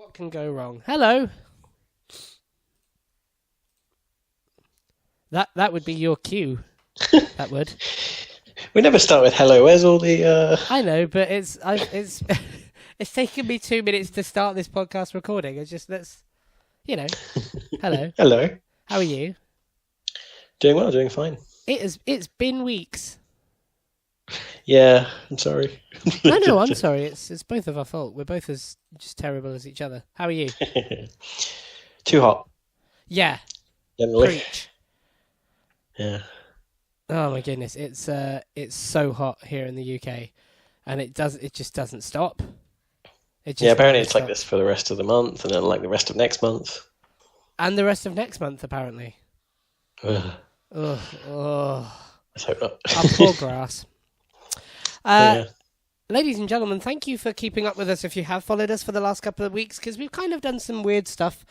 What can go wrong? Hello. That would be your cue. That would. We never start with hello. Where's all the? I know, but it's it's taken me 2 minutes to start this podcast recording. It's just hello. Hello. How are you? Doing well. Doing fine. It's been weeks. Yeah. I'm sorry. No, I'm sorry. It's both of our fault. We're both as just terrible as each other. How are you? Too hot. Yeah. Generally. Preach. Yeah. Oh my goodness, it's so hot here in the UK, and it just doesn't stop. It just Yeah. Apparently, never it's like stops. this for the rest of the month, and then like the rest of next month. And the rest of next month, apparently. Ugh, Ugh, ugh. let's hope not. Our poor grass. Uh, Yeah. Ladies and gentlemen, thank you for keeping up with us if you have followed us for the last couple of weeks, because we've kind of done some weird stuff.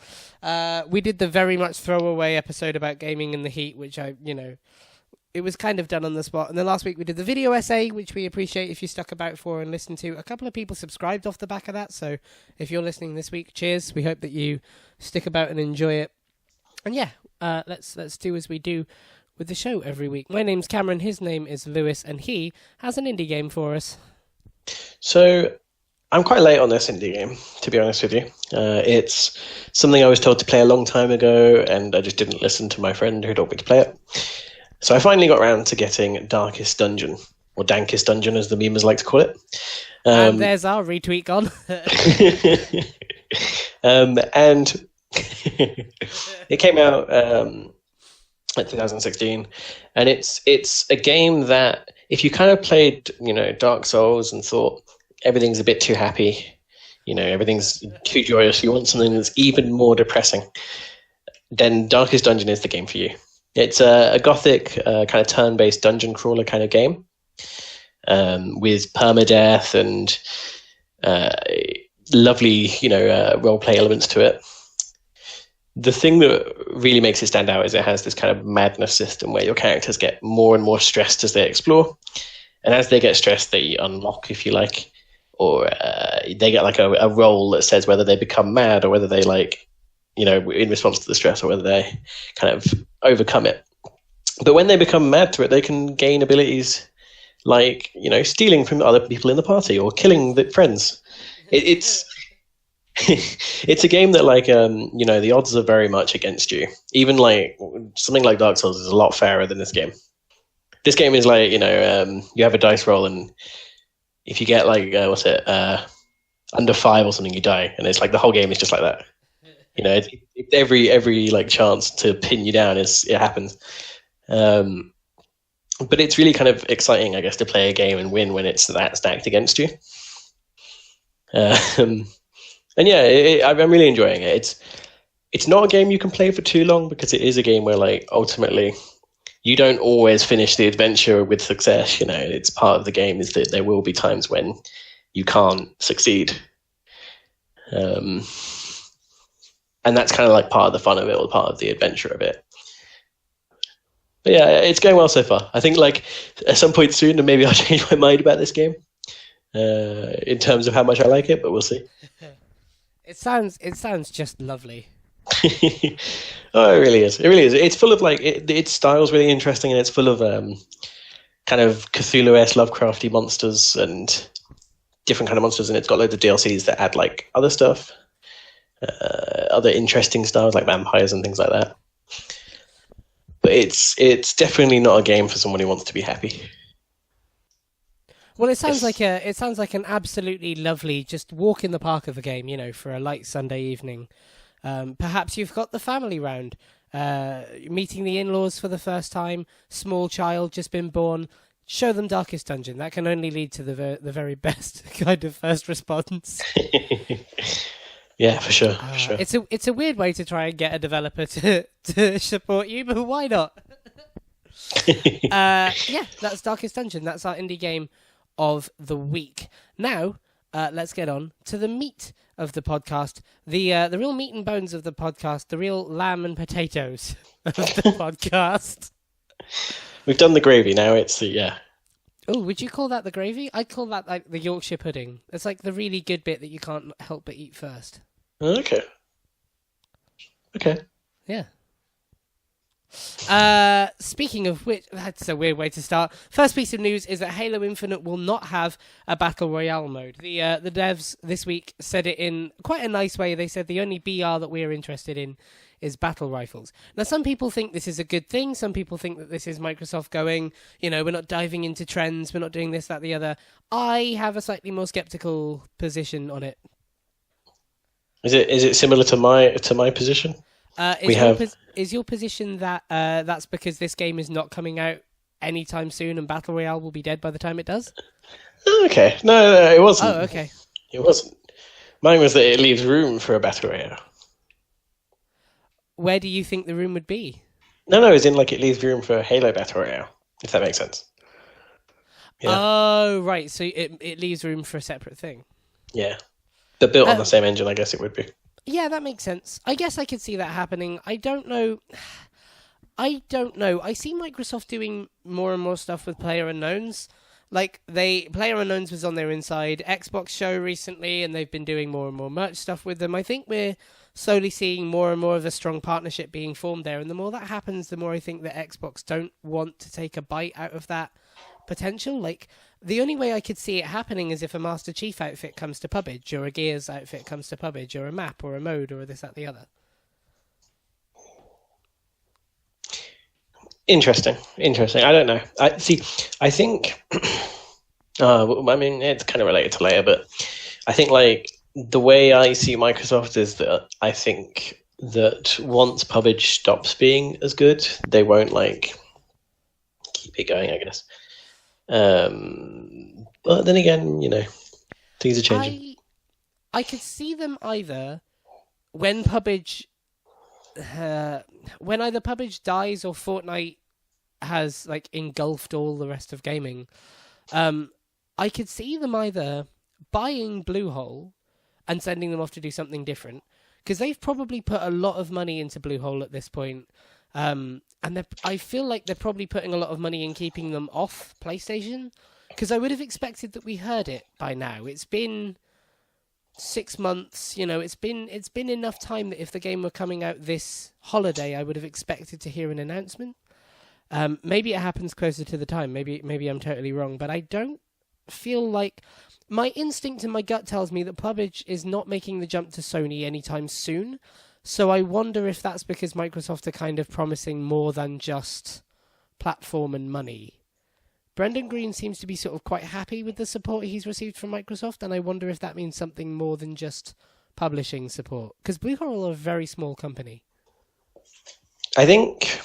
We did the very much throwaway episode about gaming in the heat, which it was kind of done on the spot. And then last week we did the video essay, which we appreciate if you stuck about for and listened to. A couple of people subscribed off the back of that, so if you're listening this week, cheers. We hope that you stick about and enjoy it. And yeah, let's do as we do with the show every week. My name's Cameron, his name is Lewis, and he has an indie game for us. So I'm quite late on this indie game, to be honest with you. It's something I was told to play a long time ago, and I just didn't listen to my friend who told me to play it. So I finally got around to getting Darkest Dungeon, or Dankest Dungeon as the memers like to call it. And there's our retweet gone. And it came out in 2016, and it's a game that if you kind of played, Dark Souls and thought everything's a bit too happy, everything's too joyous, you want something that's even more depressing, then Darkest Dungeon is the game for you. It's a gothic kind of turn-based dungeon crawler kind of game with permadeath and lovely, role-play elements to it. The thing that really makes it stand out is it has this kind of madness system where your characters get more and more stressed as they explore. And as they get stressed, they unlock, if you like, or they get like a roll that says whether they become mad or whether they in response to the stress, or whether they kind of overcome it. But when they become mad to it, they can gain abilities like, stealing from other people in the party or killing the friends. It's it's a game that the odds are very much against you. Even like something like Dark Souls is a lot fairer than this game. This game is like, you have a dice roll, and if you get like, under 5 or something, you die. And it's like the whole game is just like that. It's every like chance to pin you down it happens. But it's really kind of exciting, I guess, to play a game and win when it's that stacked against you. And yeah, I'm really enjoying it. It's not a game you can play for too long, because it is a game where like ultimately you don't always finish the adventure with success. It's part of the game is that there will be times when you can't succeed. And that's kind of like part of the fun of it, or part of the adventure of it. But yeah, it's going well so far. I think like at some point soon, and maybe I'll change my mind about this game in terms of how much I like it, but we'll see. It sounds just lovely. Oh, it really is. It really is. It's full of like its style's really interesting, and it's full of kind of Cthulhu-esque, Lovecrafty monsters and different kind of monsters, and it's got loads of DLCs that add like other stuff, other interesting styles like vampires and things like that. But it's definitely not a game for someone who wants to be happy. Well, it sounds like an absolutely lovely just walk in the park of a game, for a light Sunday evening. Perhaps you've got the family round, meeting the in-laws for the first time, small child just been born. Show them Darkest Dungeon. That can only lead to the very best kind of first response. Yeah, for sure. For sure. It's a weird way to try and get a developer to support you, but why not? Yeah, that's Darkest Dungeon. That's our indie game of the week. Now, let's get on to the meat of the podcast, the real meat and bones of the podcast, the real lamb and potatoes of the podcast. We've done the gravy. Now it's the Oh, would you call that the gravy? I'd call that like the Yorkshire pudding. It's like the really good bit that you can't help but eat first. Okay. Okay. Yeah. Speaking of which, that's a weird way to start. First piece of news is that Halo Infinite will not have a battle royale mode. The devs this week said it in quite a nice way. They said the only BR that we're interested in is battle rifles. Now, some people think this is a good thing. Some people think that this is Microsoft going, we're not diving into trends. We're not doing this, that, the other. I have a slightly more skeptical position on it. Is it similar to my position? We have Is your position that that's because this game is not coming out anytime soon and Battle Royale will be dead by the time it does? okay. No, it wasn't. Oh, okay. It wasn't. Mine was that it leaves room for a battle royale. Where do you think the room would be? No, as in like it leaves room for a Halo battle royale. If that makes sense. Yeah. Oh, right. So it leaves room for a separate thing. Yeah. But built on the same engine, I guess it would be. Yeah, that makes sense. I guess I could see that happening. I don't know. I don't know. I see Microsoft doing more and more stuff with player unknowns. Like player unknowns was on their Inside Xbox show recently, and they've been doing more and more merch stuff with them. I think we're slowly seeing more and more of a strong partnership being formed there, and the more that happens, the more I think that Xbox don't want to take a bite out of that potential. Like, the only way I could see it happening is if a Master Chief outfit comes to Pubbage, or a Gears outfit comes to Pubbage, or a map, or a mode, or this, that, the other. Interesting. I don't know. I think. I mean, it's kind of related to later, but I think like the way I see Microsoft is that I think that once Pubbage stops being as good, they won't like keep it going, I guess. But then again, things are changing. I could see them either when Pubbage, when either Pubbage dies or Fortnite has like engulfed all the rest of gaming. I could see them either buying Bluehole and sending them off to do something different, because they've probably put a lot of money into Bluehole at this point. And I feel like they're probably putting a lot of money in keeping them off PlayStation, because I would have expected that we heard it by now. It's been 6 months, it's been enough time that if the game were coming out this holiday, I would have expected to hear an announcement. Maybe it happens closer to the time. Maybe I'm totally wrong, but I don't feel like my instinct and my gut tells me that Pubbage is not making the jump to Sony anytime soon. So I wonder if that's because Microsoft are kind of promising more than just platform and money. Brendan Green seems to be sort of quite happy with the support he's received from Microsoft, and I wonder if that means something more than just publishing support. Because Bluehole are a very small company. I think.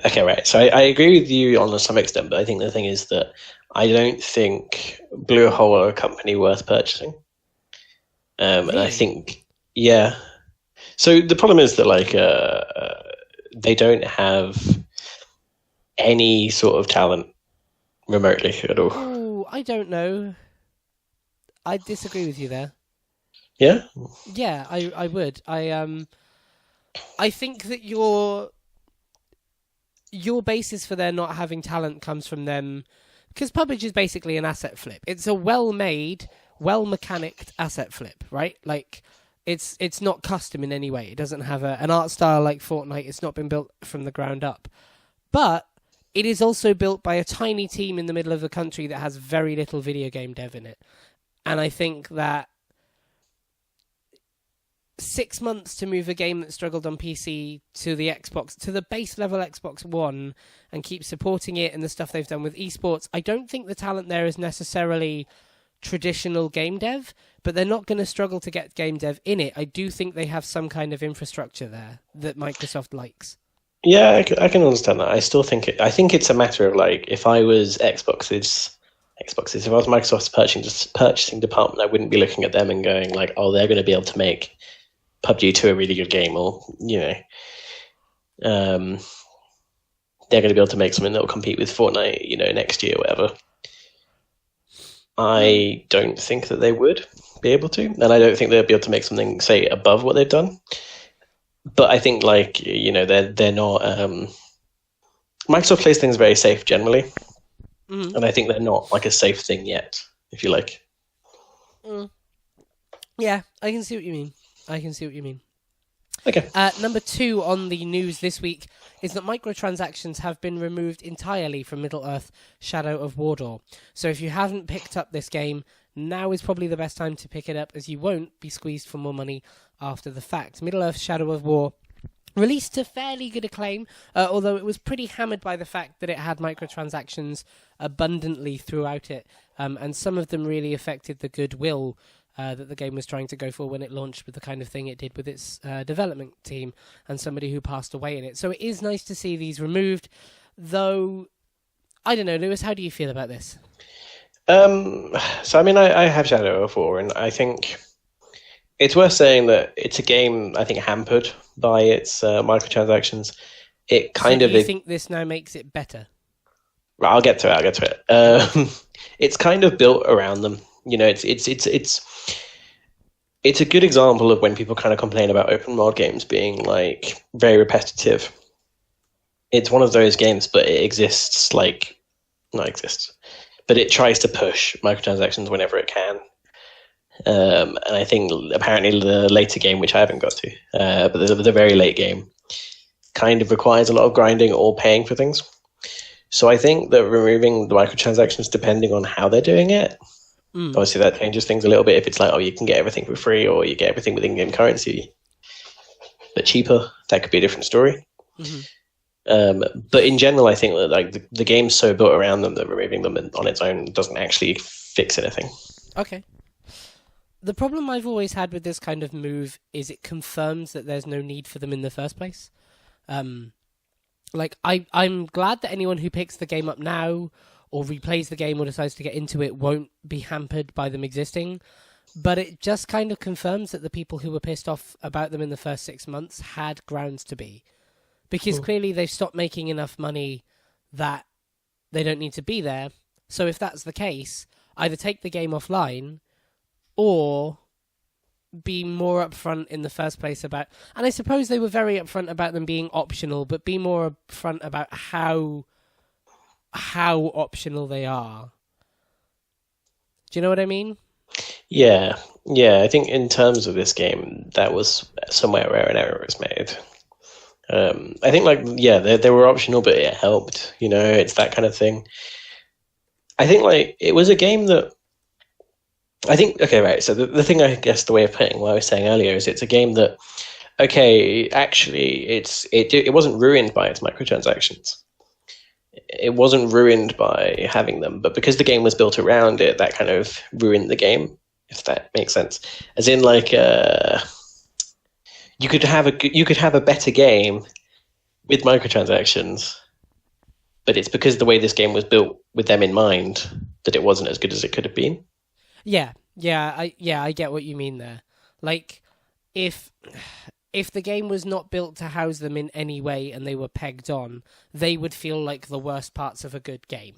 Okay, right. So I agree with you on some extent, but I think the thing is that I don't think Bluehole are a company worth purchasing. And I think, yeah. So the problem is that like they don't have any sort of talent remotely at all. Oh, I don't know. I disagree with you there. Yeah? Yeah, I would. I think that your basis for their not having talent comes from them, because Pubbage is basically an asset flip. It's a well-made, well-mechanicked asset flip, right? Like, it's not custom in any way. It doesn't have an art style like Fortnite. It's not been built from the ground up. But it is also built by a tiny team in the middle of the country that has very little video game dev in it. And I think that 6 months to move a game that struggled on PC to the Xbox, to the base level Xbox One, and keep supporting it and the stuff they've done with esports, I don't think the talent there is necessarily traditional game dev, but they're not going to struggle to get game dev in it. I do think they have some kind of infrastructure there that Microsoft likes. Yeah, I can understand that. I still think I think it's a matter of like, if I was Xbox's, if I was Microsoft's purchasing department, I wouldn't be looking at them and going like, oh, they're going to be able to make PUBG 2 a really good game, or they're going to be able to make something that will compete with Fortnite, next year, or whatever. I don't think that they would be able to, and I don't think they'll be able to make something, say, above what they've done. But I think, like, they're not. Microsoft plays things very safe generally, and I think they're not like a safe thing yet, if you like. Yeah, I can see what you mean. Okay. Number 2 on the news this week is that microtransactions have been removed entirely from Middle-earth Shadow of Mordor. So if you haven't picked up this game, now is probably the best time to pick it up, as you won't be squeezed for more money after the fact. Middle-earth Shadow of War released to fairly good acclaim, although it was pretty hammered by the fact that it had microtransactions abundantly throughout it, and some of them really affected the goodwill that the game was trying to go for when it launched with the kind of thing it did with its development team and somebody who passed away in it. So it is nice to see these removed, though, I don't know, Lewis, how do you feel about this? So I mean, I have Shadow of War, and I think it's worth saying that it's a game I think hampered by its microtransactions. It So kind do of, you think this now makes it better? I'll get to it. It's kind of built around them. You know, it's a good example of when people kind of complain about open world games being like very repetitive. It's one of those games, but it exists like not exists, but it tries to push microtransactions whenever it can. And I think apparently the later game, which I haven't got to, but the very late game, kind of requires a lot of grinding or paying for things. So I think that removing the microtransactions, depending on how they're doing it, obviously that changes things a little bit. If it's like, oh, you can get everything for free, or you get everything with in-game currency, but cheaper, that could be a different story. But in general, I think that like the game's so built around them that removing them on its own doesn't actually fix anything. Okay. The problem I've always had with this kind of move is it confirms that there's no need for them in the first place. I'm glad that anyone who picks the game up now or replays the game or decides to get into it won't be hampered by them existing. But it just kind of confirms that the people who were pissed off about them in the first 6 months had grounds to be. Because clearly they've stopped making enough money that they don't need to be there. So if that's the case, either take the game offline or be more upfront in the first place about... And I suppose they were very upfront about them being optional, but be more upfront about how optional they are. Do you know what I mean? Yeah. I think in terms of this game, that was somewhere where an error was made. I think they were optional, but it helped. You know, it's that kind of thing. I think it was a game that I think, okay, right. So the thing, I guess, the way of putting what I was saying earlier is it's a game that, okay, actually, it wasn't ruined by its microtransactions. It wasn't ruined by having them, but because the game was built around it, that kind of ruined the game, if that makes sense. As in, you could have a better game with microtransactions, but it's because the way this game was built with them in mind that it wasn't as good as it could have been. Yeah, I get what you mean there. Like, if the game was not built to house them in any way and they were pegged on, they would feel like the worst parts of a good game.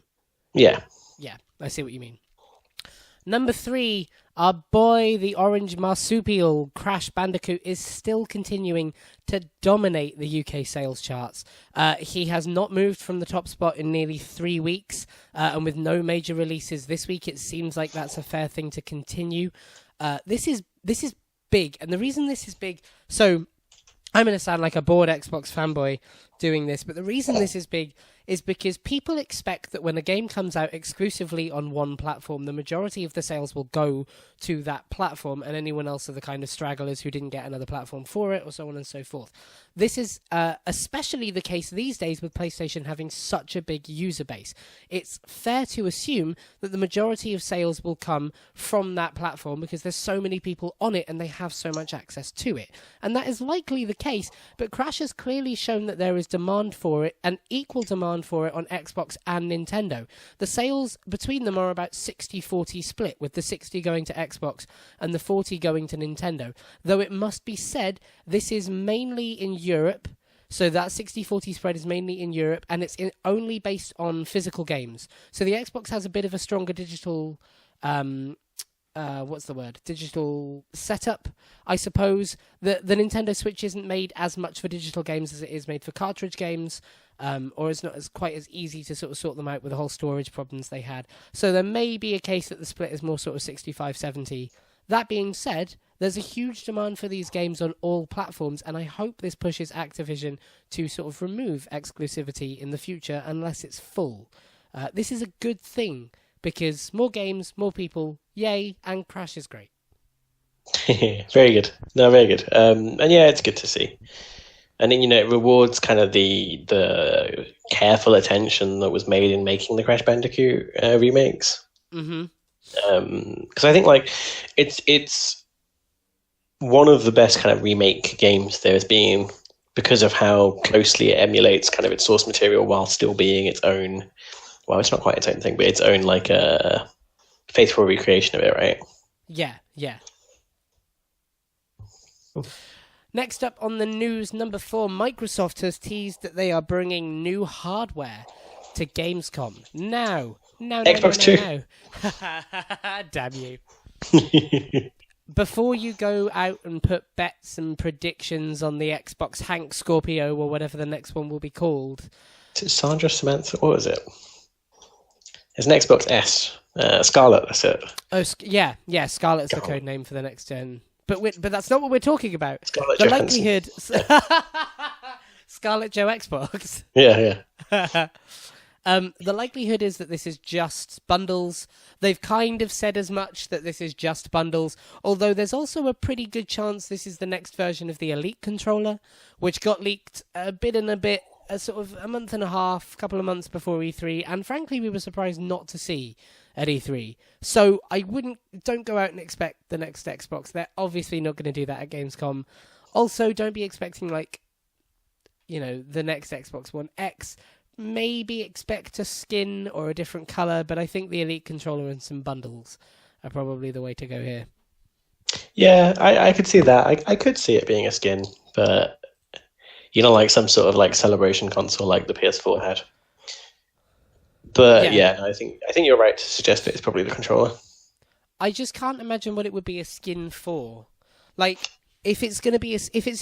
Yeah. Yeah, I see what you mean. Number 3, our boy, the orange marsupial, Crash Bandicoot, is still continuing to dominate the UK sales charts. He has not moved from the top spot in nearly 3 weeks, and with no major releases this week, it seems like that's a fair thing to continue. This is big, and the reason this is big... So, I'm going to sound like a bored Xbox fanboy doing this, but the reason this is big is because people expect that when a game comes out exclusively on one platform, the majority of the sales will go to that platform, and anyone else are the kind of stragglers who didn't get another platform for it, or so on and so forth. This is especially the case these days with PlayStation having such a big user base. It's fair to assume that the majority of sales will come from that platform because there's so many people on it and they have so much access to it. And that is likely the case, but Crash has clearly shown that there is demand for it, and equal demand for it on Xbox and Nintendo. The sales between them are about 60-40 split, with the 60 going to Xbox and the 40 going to Nintendo. Though it must be said, this is mainly in Europe, so that 60-40 spread is mainly in Europe, and it's only based on physical games. So the Xbox has a bit of a stronger digital... digital setup, I suppose. The Nintendo Switch isn't made as much for digital games as it is made for cartridge games, or it's not quite as easy to sort them out with the whole storage problems they had. So there may be a case that the split is more sort of 65-70. That being said, There's a huge demand for these games on all platforms, and I hope this pushes Activision to sort of remove exclusivity in the future unless it's full. This is a good thing, because more games, more people, yay, and Crash is great. Very good. No, very good. And yeah, it's good to see. And then, it rewards kind of the careful attention that was made in making the Crash Bandicoot remakes. Mm-hmm. Because I think like it's one of the best kind of remake games there has been because of how closely it emulates kind of its source material while still being its own. Well, it's not quite its own thing, but its own like a faithful recreation of it, right? Yeah. Next up on the news, number 4, Microsoft has teased that they are bringing new hardware to Gamescom. Now. Xbox 2. Damn you. Before you go out and put bets and predictions on the Xbox Hank Scorpio or whatever the next one will be called. Is it Sandra Samantha? What was it? It's an Xbox S. Scarlet, that's it. Oh, yeah, Scarlet's the code name for the next gen. But that's not what we're talking about. Scarlett The Johansson. likelihood... Scarlett Joe Xbox. Yeah. The likelihood is that this is just bundles. They've kind of said as much, that this is just bundles, although there's also a pretty good chance this is the next version of the Elite controller, which got leaked a sort of a month and a half, couple of months before E3, and frankly we were surprised not to see at E3. So don't go out and expect the next Xbox. They're obviously not going to do that at Gamescom. Also, don't be expecting the next Xbox One X. Maybe expect a skin or a different color, but I think the Elite controller and some bundles are probably the way to go here. Yeah, I could see that. I could see it being a skin, but like some sort of like celebration console like the PS4 had. But yeah, I think you're right to suggest that it's probably the controller. I just can't imagine what it would be a skin for. Like, if it's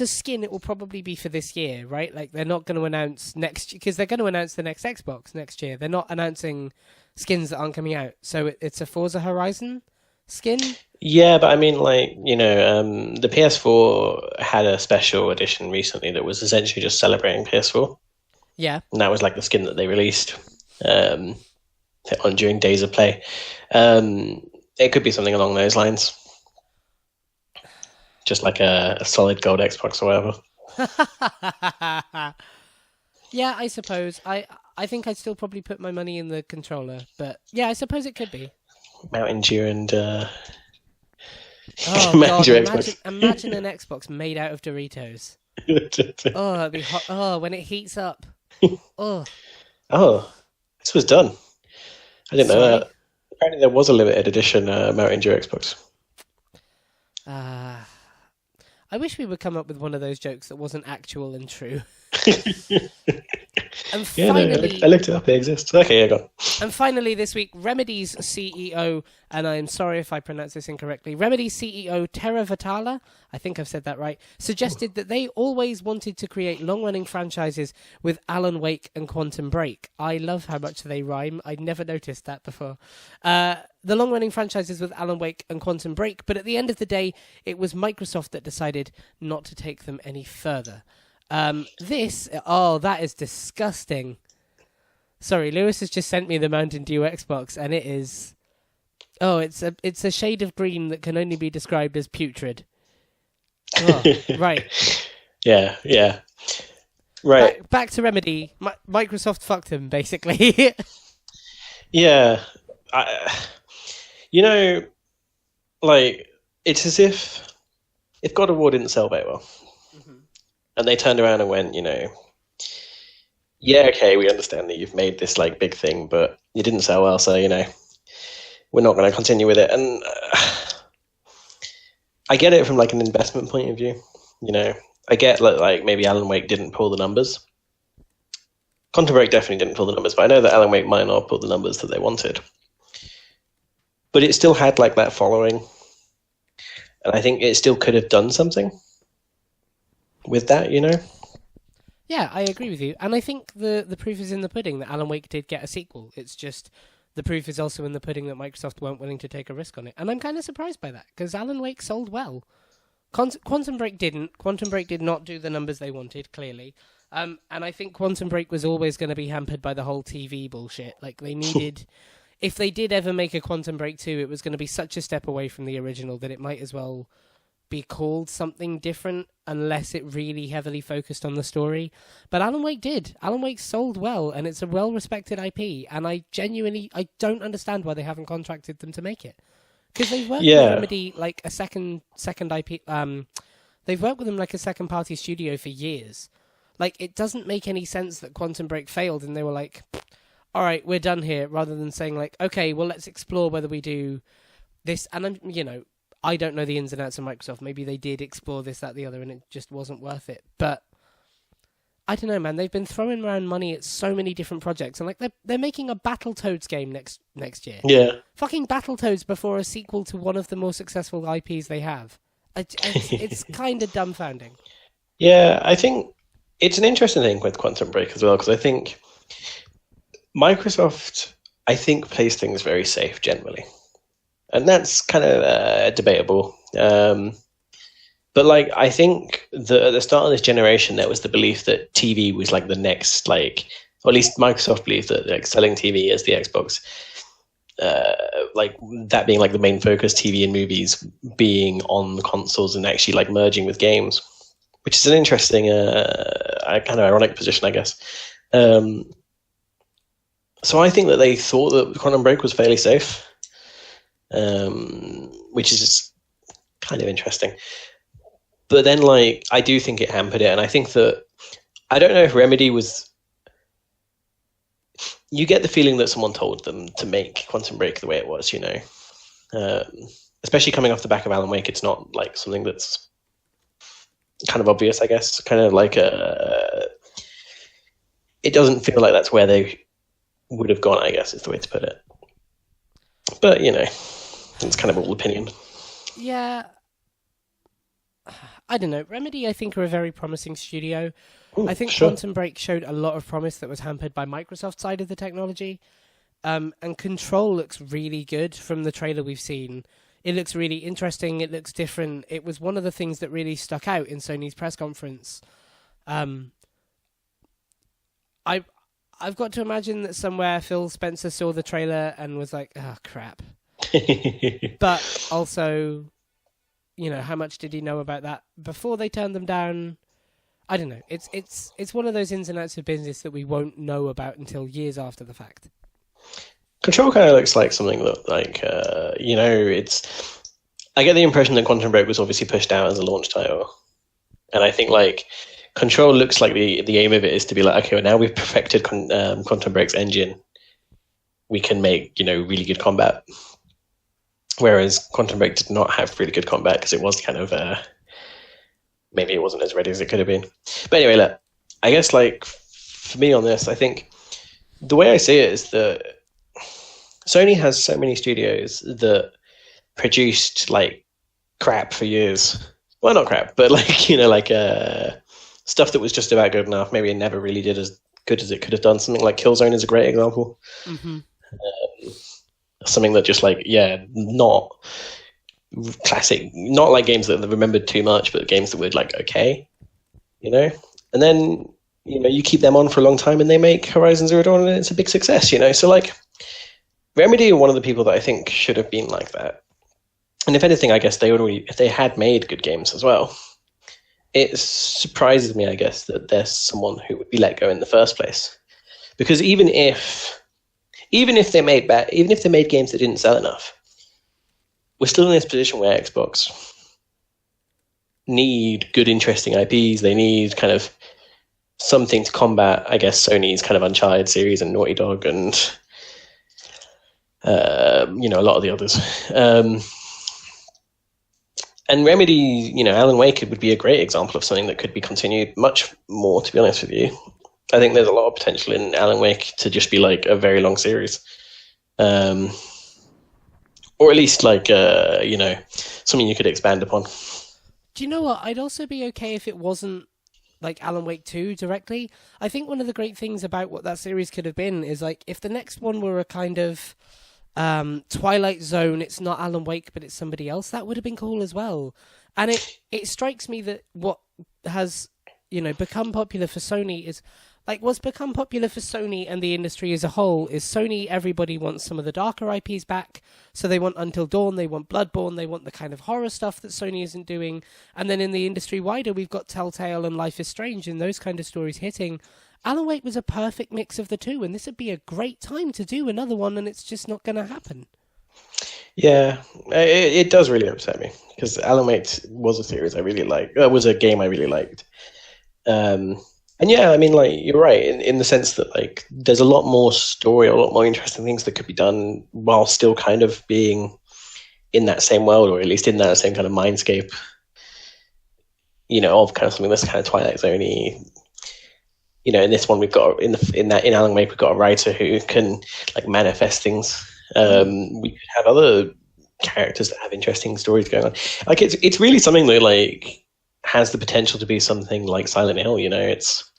a skin, it will probably be for this year, right? Like, they're not going to announce because they're going to announce the next Xbox next year. They're not announcing skins that aren't coming out. So it's a Forza Horizon skin? Yeah, but I mean, the PS4 had a special edition recently that was essentially just celebrating PS4. Yeah. And that was like the skin that they released during Days of Play. It could be something along those lines. Just like a solid gold Xbox or whatever. Yeah, I suppose. I think I'd still probably put my money in the controller, but yeah, I suppose it could be. Mountain Dew and God, imagine an Xbox made out of Doritos. Oh, that'd be hot. Oh, when it heats up. Oh, this was done. I didn't know that. Apparently there was a limited edition Mountain Dew Xbox. I wish we would come up with one of those jokes that wasn't actual and true. And finally, I looked it up. It exists. Okay, yeah, go on. And finally, this week, Remedy's CEO, and I'm sorry if I pronounce this incorrectly, Remedy's CEO Tera Vatala, I think I've said that right, suggested that they always wanted to create long-running franchises with Alan Wake and Quantum Break. I love how much they rhyme. I'd never noticed that before. The long-running franchises with Alan Wake and Quantum Break, but at the end of the day, it was Microsoft that decided not to take them any further. That is disgusting. Sorry, Lewis has just sent me the Mountain Dew Xbox, and it is... it's a shade of green that can only be described as putrid. Oh, right. Yeah. Right. Back to Remedy. Microsoft fucked him, basically. Yeah. It's as if God of War didn't sell very well. Mm-hmm. And they turned around and went, yeah, okay, we understand that you've made this big thing, but you didn't sell well, so we're not going to continue with it. And I get it from an investment point of view. I get maybe Alan Wake didn't pull the numbers. Quantum Break definitely didn't pull the numbers, but I know that Alan Wake might not have pulled the numbers that they wanted. But it still had that following, and I think it still could have done something with that. Yeah, I agree with you. And I think the proof is in the pudding that Alan Wake did get a sequel. It's just the proof is also in the pudding that Microsoft weren't willing to take a risk on it. And I'm kind of surprised by that, because Alan Wake sold well. Quantum Break didn't. Quantum Break did not do the numbers they wanted, clearly. And I think Quantum Break was always going to be hampered by the whole TV bullshit. Like, they needed... if they did ever make a Quantum Break 2, it was going to be such a step away from the original that it might as well be called something different unless it really heavily focused on the story. But Alan Wake did. Alan Wake sold well, and it's a well-respected IP, and I don't understand why they haven't contracted them to make it. Because they've worked with Remedy like a second IP. They've worked with them like a second party studio for years. Like, it doesn't make any sense that Quantum Break failed and they were like, all right, we're done here, rather than saying like, okay, well, let's explore whether we do this. And I don't know the ins and outs of Microsoft. Maybe they did explore this, that, the other, and it just wasn't worth it. But I don't know, man. They've been throwing around money at so many different projects, and like they're making a Battletoads game next year. Yeah, fucking Battletoads before a sequel to one of the most successful IPs they have. It's kind of dumbfounding. Yeah, I think it's an interesting thing with Quantum Break as well, because I think Microsoft, plays things very safe generally. And that's kind of debatable. But like, I think at the start of this generation, there was the belief that TV was like the next, like, or at least Microsoft believed that like selling TV as the Xbox, like that being like the main focus, TV and movies being on the consoles and actually like merging with games, which is an interesting, kind of ironic position, I guess. So I think that they thought that Quantum Break was fairly safe. Which is just kind of interesting. But then, like, I do think it hampered it, and I think that I don't know if Remedy was. You get the feeling that someone told them to make Quantum Break the way it was, especially coming off the back of Alan Wake. It's not like something that's kind of obvious, I guess. Kind of like it doesn't feel like that's where they would have gone, I guess, is the way to put it. But it's kind of all opinion. Yeah. I don't know. Remedy, I think, are a very promising studio. Ooh, I think sure. Quantum Break showed a lot of promise that was hampered by Microsoft's side of the technology. And Control looks really good from the trailer we've seen. It looks really interesting. It looks different. It was one of the things that really stuck out in Sony's press conference. I've got to imagine that somewhere Phil Spencer saw the trailer and was like, oh, crap. But also, how much did he know about that before they turned them down? I don't know. It's one of those ins and outs of business that we won't know about until years after the fact. Control kind of looks like something that, like, it's. I get the impression that Quantum Break was obviously pushed out as a launch title, and I think like Control looks like the aim of it is to be like, okay, well, now we've perfected Quantum Break's engine, we can make really good combat. Whereas Quantum Break did not have really good combat because it was kind of maybe it wasn't as ready as it could have been. But anyway, look, I guess like for me on this, I think the way I see it is that Sony has so many studios that produced like crap for years. Well, not crap, but like stuff that was just about good enough. Maybe it never really did as good as it could have done. Something like Killzone is a great example. Mm-hmm. Something that just like, not classic, not like games that they remembered too much, but games that were like, okay, and then, you keep them on for a long time and they make Horizon Zero Dawn and it's a big success, So like Remedy are one of the people that I think should have been like that. And if anything, I guess if they had made good games as well, it surprises me, I guess, that there's someone who would be let go in the first place. Because even if they made games that didn't sell enough, we're still in this position where Xbox need good, interesting IPs. They need kind of something to combat, I guess, Sony's kind of Uncharted series and Naughty Dog and a lot of the others. And Remedy, Alan Wake would be a great example of something that could be continued much more, to be honest with you. I think there's a lot of potential in Alan Wake to just be like a very long series. Or at least like, something you could expand upon. Do you know what? I'd also be okay if it wasn't like Alan Wake 2 directly. I think one of the great things about what that series could have been is like if the next one were a kind of Twilight Zone, it's not Alan Wake, but it's somebody else, that would have been cool as well. And it strikes me that what has, become popular for Sony is, like, what's become popular for Sony and the industry as a whole is Sony, everybody wants some of the darker IPs back. So they want Until Dawn, they want Bloodborne, they want the kind of horror stuff that Sony isn't doing. And then in the industry wider, we've got Telltale and Life is Strange and those kind of stories hitting. Alan Wake was a perfect mix of the two, and this would be a great time to do another one, and it's just not going to happen. Yeah, it does really upset me because Alan Wake was a series I really liked. Was a game I really liked. And yeah, I mean, like, you're right in the sense that, like, there's a lot more story, a lot more interesting things that could be done while still kind of being in that same world, or at least in that same kind of mindscape, of kind of something that's kind of Twilight Zone-y. In this one, we've got in Alan Wake, we've got a writer who can, like, manifest things. We could have other characters that have interesting stories going on. Like, it's really something that, like, has the potential to be something like Silent Hill. It's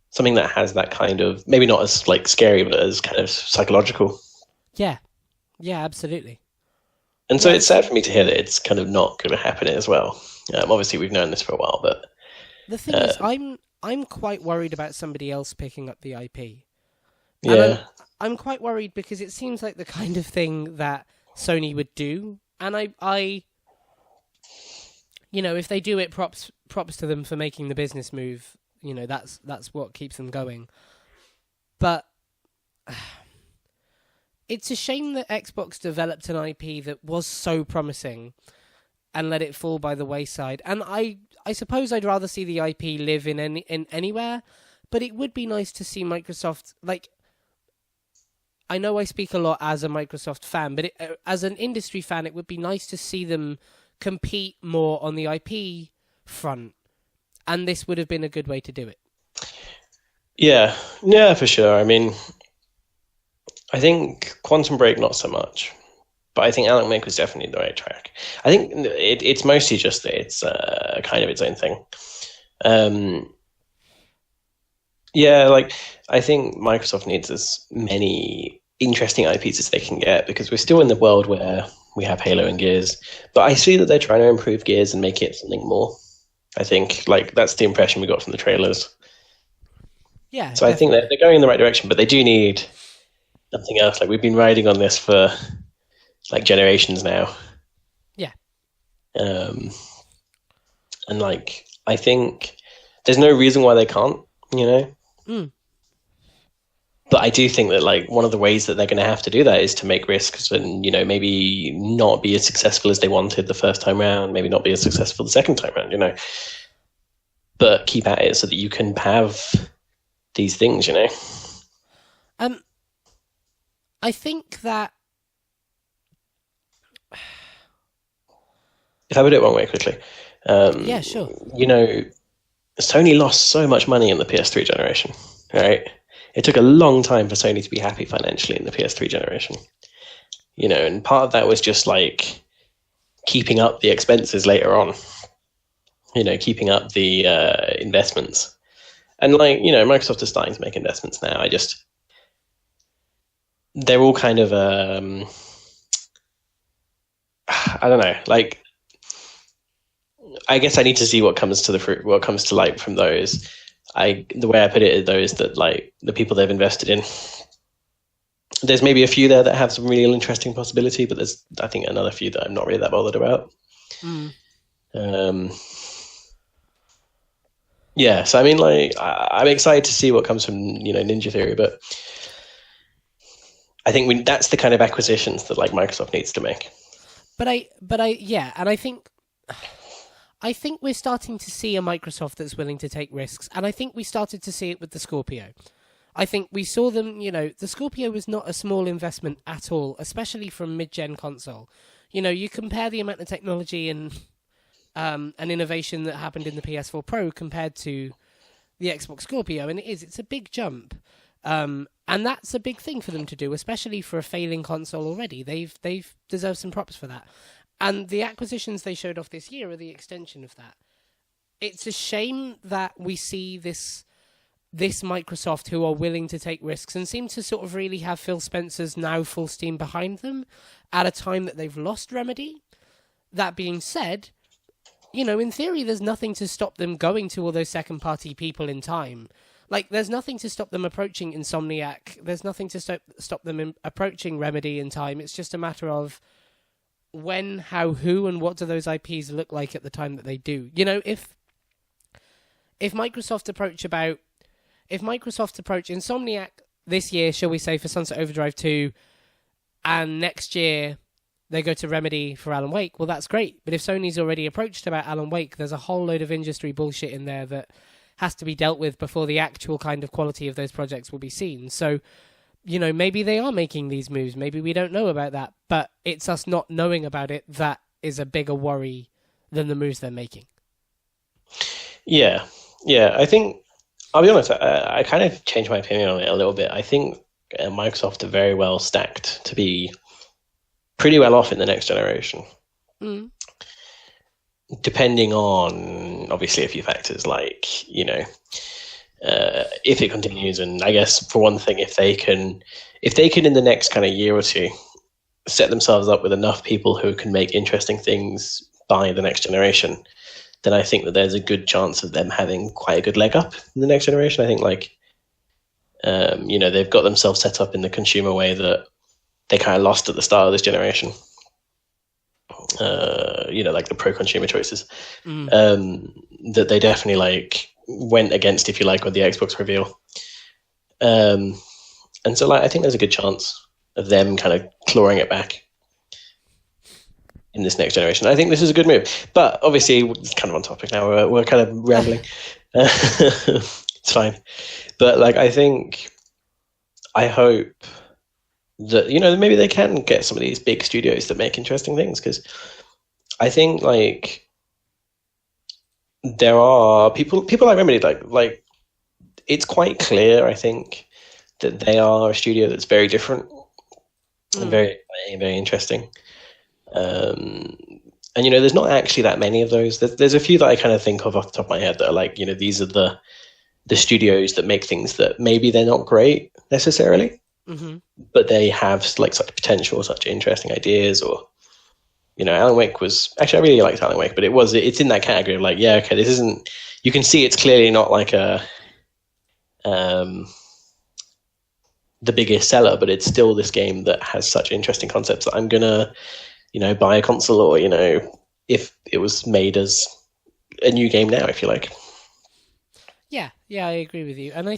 something that has that kind of, maybe not as, like, scary, but as kind of psychological. Yeah, absolutely. And so it's sad for me to hear that it's kind of not going to happen as well. Obviously, we've known this for a while, but the thing is, I'm quite worried about somebody else picking up the IP. Yeah. I'm quite worried because it seems like the kind of thing that Sony would do, and I if they do it, props to them for making the business move. That's what keeps them going. But it's a shame that Xbox developed an IP that was so promising and let it fall by the wayside. And I suppose I'd rather see the IP live in anywhere, but it would be nice to see Microsoft, like, I know I speak a lot as a Microsoft fan, but as an industry fan, it would be nice to see them compete more on the IP front. And this would have been a good way to do it. Yeah, for sure. I mean, I think Quantum Break, not so much. But I think Alan Wake was definitely the right track. I think it's mostly just that it's kind of its own thing. Like, I think Microsoft needs as many interesting IPs as they can get, because we're still in the world where we have Halo and Gears. But I see that they're trying to improve Gears and make it something more. I think, like, that's the impression we got from the trailers. Yeah. So definitely. I think they're going in the right direction, but they do need something else. Like, we've been riding on this for, like, generations now. Yeah. And, like, I think there's no reason why they can't, But I do think that, like, one of the ways that they're going to have to do that is to make risks and, maybe not be as successful as they wanted the first time round, maybe not be as successful the second time round, but keep at it so that you can have these things, I think that if I put it one way quickly, yeah, sure. Sony lost so much money in the PS3 generation, right? It took a long time for Sony to be happy financially in the PS3 generation, and part of that was just, like, keeping up the expenses later on, keeping up the investments. And, like, Microsoft is starting to make investments now. They're all kind of, I don't know, like, I guess I need to see what comes to light from those. The way I put it, though, is that, like, the people they've invested in, there's maybe a few there that have some really interesting possibility, but there's, I think, another few that I'm not really that bothered about. So I mean, like, I'm excited to see what comes from, Ninja Theory, but I think that's the kind of acquisitions that, like, Microsoft needs to make. And I think we're starting to see a Microsoft that's willing to take risks, and I think we started to see it with the Scorpio. I think we saw them, the Scorpio was not a small investment at all, especially from mid-gen console. You compare the amount of technology and innovation that happened in the PS4 Pro compared to the Xbox Scorpio, and it's a big jump. And that's a big thing for them to do, especially for a failing console already. They've deserved some props for that. And the acquisitions they showed off this year are the extension of that. It's a shame that we see this Microsoft who are willing to take risks and seem to sort of really have Phil Spencer's now full steam behind them at a time that they've lost Remedy. That being said, in theory, there's nothing to stop them going to all those second-party people in time. Like, there's nothing to stop them approaching Insomniac. There's nothing to stop them approaching Remedy in time. It's just a matter of when, how, who, and what do those IPs look like at the time that they do. If Microsoft approach Insomniac this year, shall we say, for Sunset Overdrive 2, and next year they go to Remedy for Alan Wake, well, that's great. But if Sony's already approached about Alan Wake, there's a whole load of industry bullshit in there that has to be dealt with before the actual kind of quality of those projects will be seen. So, maybe they are making these moves. Maybe we don't know about that. But it's us not knowing about it that is a bigger worry than the moves they're making. Yeah. I think, I'll be honest, I kind of changed my opinion on it a little bit. I think Microsoft are very well stacked to be pretty well off in the next generation. Depending on, obviously, a few factors like, if it continues, and I guess for one thing, if they can in the next kind of year or two set themselves up with enough people who can make interesting things by the next generation, then I think that there's a good chance of them having quite a good leg up in the next generation. I think they've got themselves set up in the consumer way that they kind of lost at the start of this generation. Like the pro-consumer choices that they definitely went against, if you like, with the Xbox reveal. And so I think there's a good chance of them kind of clawing it back in this next generation. I think this is a good move. But obviously, it's kind of on topic now. We're kind of rambling. It's fine. But I hope that, maybe they can get some of these big studios that make interesting things, because I think there are people like Remedy, like it's quite clear, I think, that they are a studio that's very different and very, very interesting. And there's not actually that many of those. There's a few that I kind of think of off the top of my head that are these are the studios that make things that maybe they're not great necessarily, but they have such potential, such interesting ideas. Or Alan Wake was actually, I really liked Alan Wake, but it's in that category of this isn't. You can see it's clearly not the biggest seller, but it's still this game that has such interesting concepts that I'm gonna buy a console, or if it was made as a new game now, if you like. Yeah, I agree with you, and I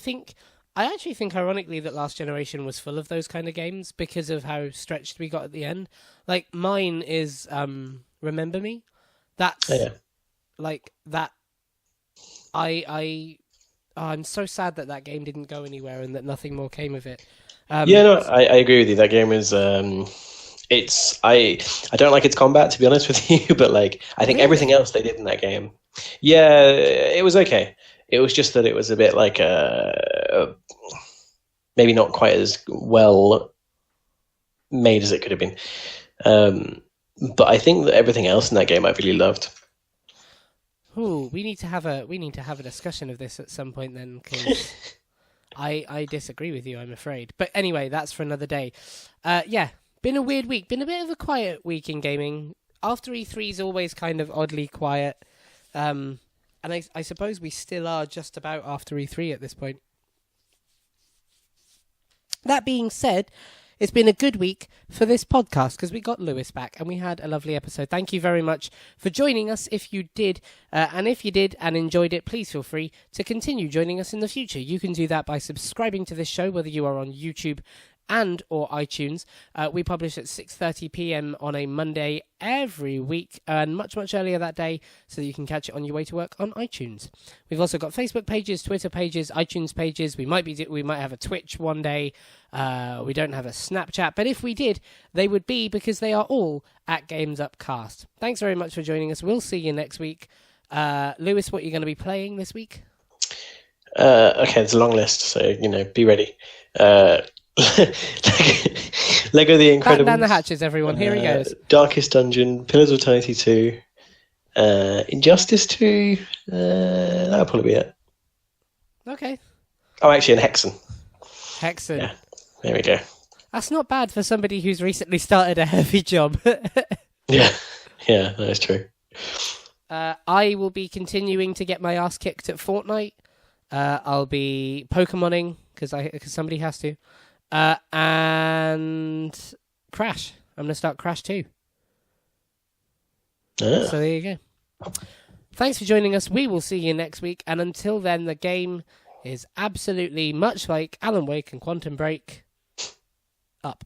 actually think, ironically, that last generation was full of those kind of games because of how stretched we got at the end. Like, mine is Remember Me. That's that. I'm so sad that game didn't go anywhere and that nothing more came of it. I agree with you. That game is. I don't like its combat, to be honest with you, but I think everything else they did in that game. Yeah, it was okay. It was just that it was a bit maybe not quite as well made as it could have been. But I think that everything else in that game I really loved. Ooh, we need to have a discussion of this at some point then, because I disagree with you, I'm afraid. But anyway, that's for another day. Been a weird week. Been a bit of a quiet week in gaming. After E3 is always kind of oddly quiet. And I suppose we still are just about after E3 at this point. That being said, it's been a good week for this podcast because we got Lewis back and we had a lovely episode. Thank you very much for joining us if you did. And if you did and enjoyed it, please feel free to continue joining us in the future. You can do that by subscribing to this show, whether you are on YouTube and or iTunes. We publish at 6:30 p.m. on a Monday every week, and much earlier that day, so that you can catch it on your way to work on iTunes. We've also got Facebook pages, Twitter pages, iTunes pages. We might have a Twitch one day. We don't have a Snapchat, but if we did, they would be, because they are all at Games Upcast. Thanks very much for joining us. We'll see you next week. Lewis, what are you going to be playing this week? Okay, it's a long list, so be ready. Lego The Incredibles. Batten down the hatches, everyone. Here he goes. Darkest Dungeon, Pillars of Eternity 2, Injustice 2. That'll probably be it. Okay. Oh, actually, and Hexen. Yeah, there we go. That's not bad for somebody who's recently started a heavy job. Yeah, that's true. I will be continuing to get my ass kicked at Fortnite. I'll be Pokemoning because somebody has to. And Crash. I'm going to start Crash 2. So there you go. Thanks for joining us. We will see you next week. And until then, the game is absolutely much like Alan Wake and Quantum Break. Up.